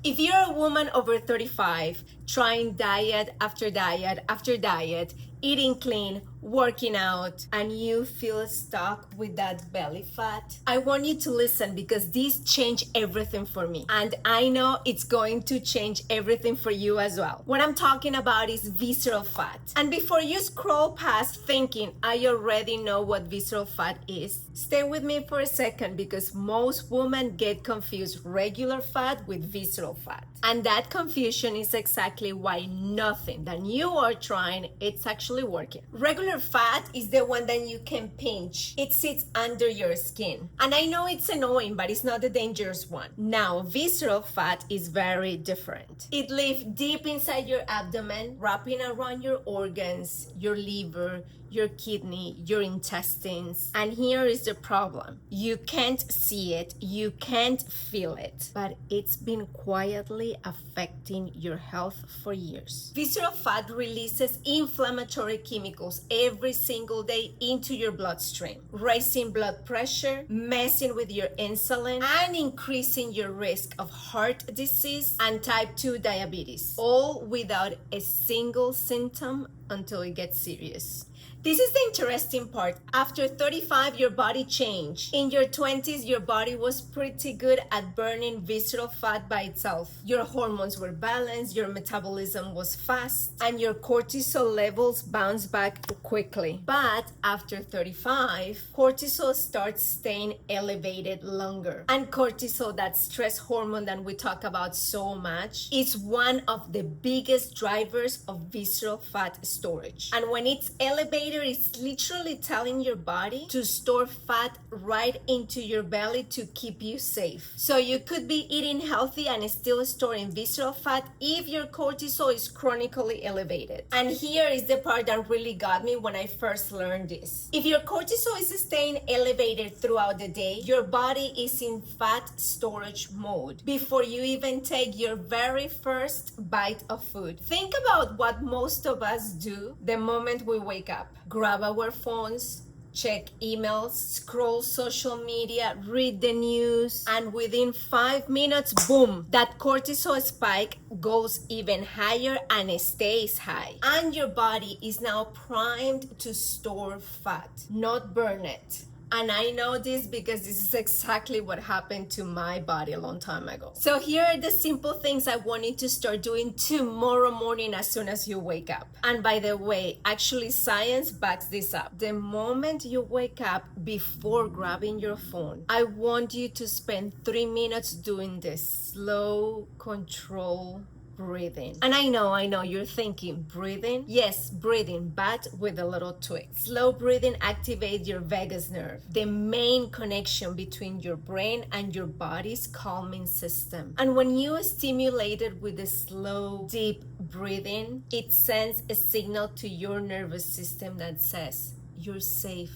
If you're a woman over 35, trying diet after diet after diet, eating clean, working out, and you feel stuck with that belly fat, I want you to listen because this changed everything for me. And I know it's going to change everything for you as well. What I'm talking about is visceral fat. And before you scroll past thinking, I already know what visceral fat is, stay with me for a second because most women get confused regular fat with visceral fat. And that confusion is exactly why nothing that you are trying, it's actually working. Regular fat is the one that you can pinch. It sits under your skin. And I know it's annoying, but it's not the dangerous one. Now, visceral fat is very different. It lives deep inside your abdomen, wrapping around your organs, your liver, your kidney, your intestines. And here is the problem. You can't see it, you can't feel it, but it's been quietly affecting your health for years. Visceral fat releases inflammatory chemicals every single day into your bloodstream, raising blood pressure, messing with your insulin, and increasing your risk of heart disease and type 2 diabetes, all without a single symptom until it gets serious. This is the interesting part. After 35, your body changed. In your 20s, your body was pretty good at burning visceral fat by itself. Your hormones were balanced, your metabolism was fast, and your cortisol levels bounced back quickly. But after 35, cortisol starts staying elevated longer. And cortisol, that stress hormone that we talk about so much, is one of the biggest drivers of visceral fat storage. And when it's elevated, it's literally telling your body to store fat right into your belly to keep you safe. So you could be eating healthy and still storing visceral fat if your cortisol is chronically elevated. And here is the part that really got me when I first learned this. If your cortisol is staying elevated throughout the day, your body is in fat storage mode before you even take your very first bite of food. Think about what most of us do the moment we wake up. Grab our phones, check emails, scroll social media, read the news, and within 5 minutes, boom, that cortisol spike goes even higher and it stays high. And your body is now primed to store fat, not burn it. And I know this because this is exactly what happened to my body a long time ago. So here are the simple things I want you to start doing tomorrow morning as soon as you wake up. And by the way, actually science backs this up. The moment you wake up, before grabbing your phone, I want you to spend 3 minutes doing this slow, control breathing. And I know you're thinking breathing. Yes, breathing, but with a little twist. Slow breathing activates your vagus nerve, the main connection between your brain and your body's calming system. And when you are stimulated with the slow, deep breathing, it sends a signal to your nervous system that says, you're safe.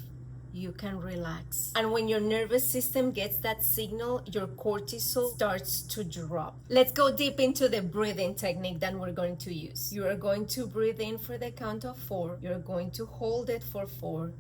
You can relax. And when your nervous system gets that signal, your cortisol starts to drop. Let's go deep into the breathing technique that we're going to use. You are going to breathe in for the count of 4. You're going to hold it for 4.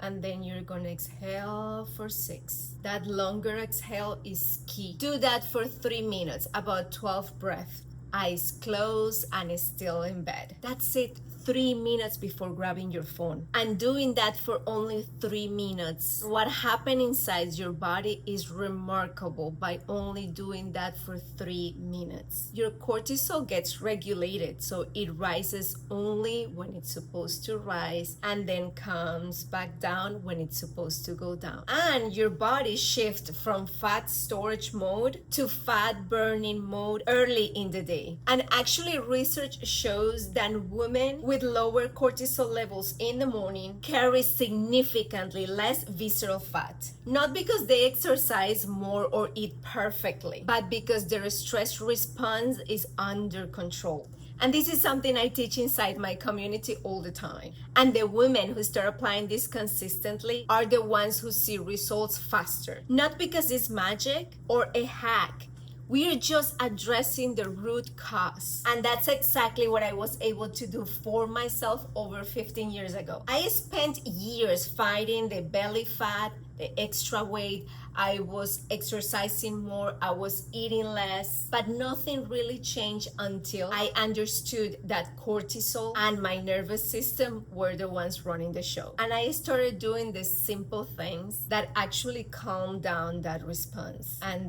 And then you're going to exhale for 6. That longer exhale is key. Do that for 3 minutes, about 12 breaths. Eyes closed and still in bed. That's it. 3 minutes before grabbing your phone, and doing that for only 3 minutes. What happened inside your body is remarkable by only doing that for 3 minutes. Your cortisol gets regulated, so it rises only when it's supposed to rise and then comes back down when it's supposed to go down. And your body shifts from fat storage mode to fat burning mode early in the day. And actually research shows that women with lower cortisol levels in the morning carry significantly less visceral fat. Not because they exercise more or eat perfectly, but because their stress response is under control. And this is something I teach inside my community all the time. And the women who start applying this consistently are the ones who see results faster. Not because it's magic or a hack. We are just addressing the root cause. And that's exactly what I was able to do for myself over 15 years ago. I spent years fighting the belly fat, the extra weight, I was exercising more, I was eating less, but nothing really changed until I understood that cortisol and my nervous system were the ones running the show. And I started doing these simple things that actually calmed down that response. And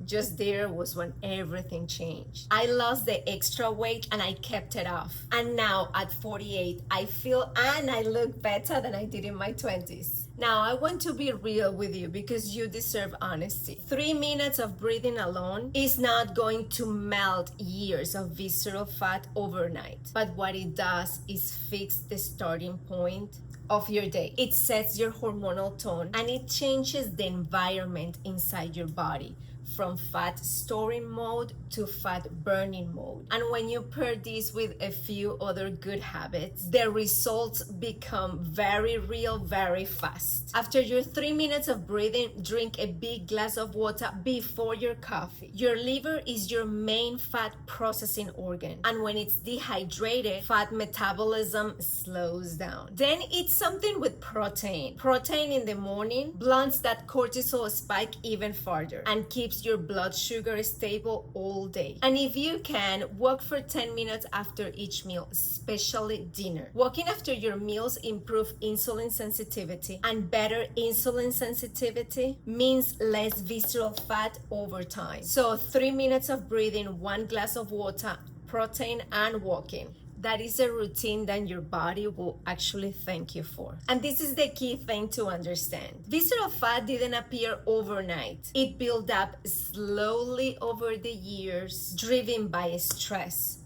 just there was when everything changed. I lost the extra weight and I kept it off. And now at 48, I feel and I look better than I did in my 20s. Now, I want to be real with you because you deserve honesty. 3 minutes of breathing alone is not going to melt years of visceral fat overnight. But what it does is fix the starting point of your day. It sets your hormonal tone and it changes the environment inside your body from fat storing mode to fat burning mode. And when you pair this with a few other good habits, the results become very real very fast. After your 3 minutes of breathing, drink a big glass of water before your coffee. Your liver is your main fat processing organ, and when it's dehydrated, fat metabolism slows down. Then eat something with protein. Protein in the morning blunts that cortisol spike even further and keeps your blood sugar stable all day. And if you can, walk for 10 minutes after each meal, especially dinner. Walking after your meals improves insulin sensitivity, and better insulin sensitivity means less visceral fat over time. So 3 minutes of breathing, 1 glass of water, protein, and walking. That is a routine that your body will actually thank you for. And this is the key thing to understand. Visceral fat didn't appear overnight. It built up slowly over the years, driven by stress,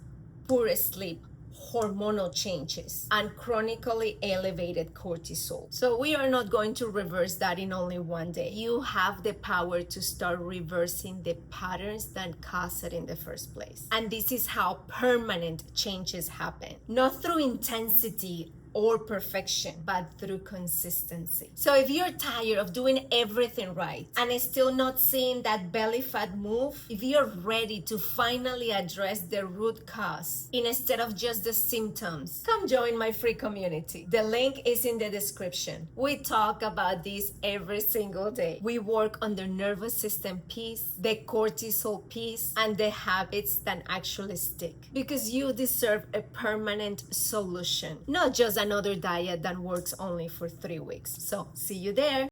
poor sleep, hormonal changes, and chronically elevated cortisol. So we are not going to reverse that in only one day. You have the power to start reversing the patterns that cause it in the first place. And this is how permanent changes happen. Not through intensity or perfection, but through consistency. So if you're tired of doing everything right and is still not seeing that belly fat move, if you're ready to finally address the root cause instead of just the symptoms, come join my free community. The link is in the description. We talk about this every single day. We work on the nervous system piece, the cortisol piece, and the habits that actually stick. Because you deserve a permanent solution, not just another diet that works only for 3 weeks. So see you there.